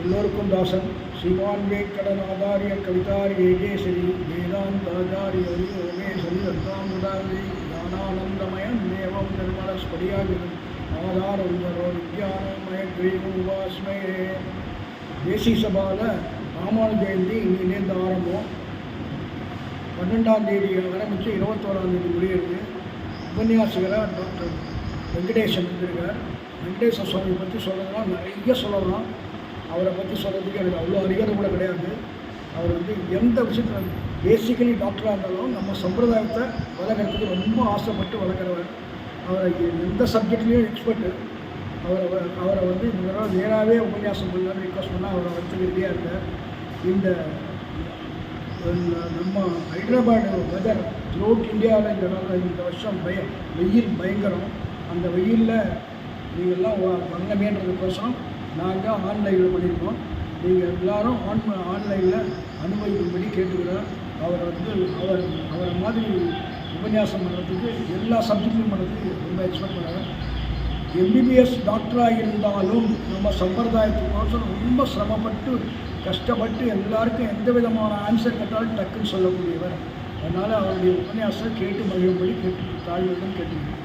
எல்லோருக்கும் தாசன் ஸ்ரீமான் வேங்கடநாதாரிய கவிதாரிய ஏகேசரி வேதாந்தாச்சாரிய யோகேஸ்வரி அத்தாமுதாரி ஞானானந்தமயம் தேவம் நிர்மலஸ்படியாகிரும் ஆதாரோ வித்யானமய கிரீமுபாஸ்மே. தேசிய சபாவில் ராமானுஜ ஜெயந்தி இன்னிலேருந்து ஆரம்பம். 12ஆம் தேதி ஆரம்பித்து 21ஆம் தேதி முடியிறது. உபன்யாசகராக டாக்டர் வெங்கடேசன் இருந்திருக்கார். வெங்கடேச சுவாமி பற்றி சொல்கிறதுனா நிறைய சொல்லலாம். அவரை பற்றி சொல்கிறதுக்கு எனக்கு அவ்வளோ அறிகிறது கூட கிடையாது. அவர் எந்த விஷயத்தில் பேசிக்கலி டாக்டராக இருந்தாலும் நம்ம சம்பிரதாயத்தை வளர்க்குறதுக்கு ரொம்ப ஆசைப்பட்டு வளர்க்குறவர். அவரை எந்த சப்ஜெக்ட்லேயும் எக்ஸ்பர்ட்டு. அவரை இந்த தடவை நேராகவே உபன்யாசம் பண்ணாலும் ரிக்வஸ்ட் பண்ணால் அவரை வரத்துக்கு ரெடியாக இருக்கார். இந்த நம்ம ஹைதராபாடு வெதர் த்ரூஅவுட் இந்தியாவில் இந்த வருஷம் வெயில் பயங்கரம். அந்த வெயிலில் நீங்கள்லாம் பண்ணமேன்றதுக்கோசரம் நாங்கள் ஆன்லைனில் பண்ணியிருக்கோம். நீங்கள் எல்லோரும் ஆன்லைனில் அனுபவிக்கும்படி கேட்டுக்கிறோம். அவரை மாதிரி உபன்யாசம் பண்ணுறதுக்கு எல்லா சப்ஜெக்ட்லையும் பண்ணுறதுக்கு ரொம்ப எக்ஸ்பெக்ட் பண்ணுறேன். எம்பிபிஎஸ் டாக்டராக இருந்தாலும் நம்ம சம்பிரதாயத்துக்கோசரம் ரொம்ப சிரமப்பட்டு கஷ்டப்பட்டு எல்லாருக்கும் எந்த விதமான ஆன்சர் கேட்டாலும் டக்குன்னு சொல்லக்கூடியவர். அதனால் அவருடைய உபன்யாசம் கேட்டு மகிழும்படி தாழ்வுடன் கேட்டுக்கிறேன்.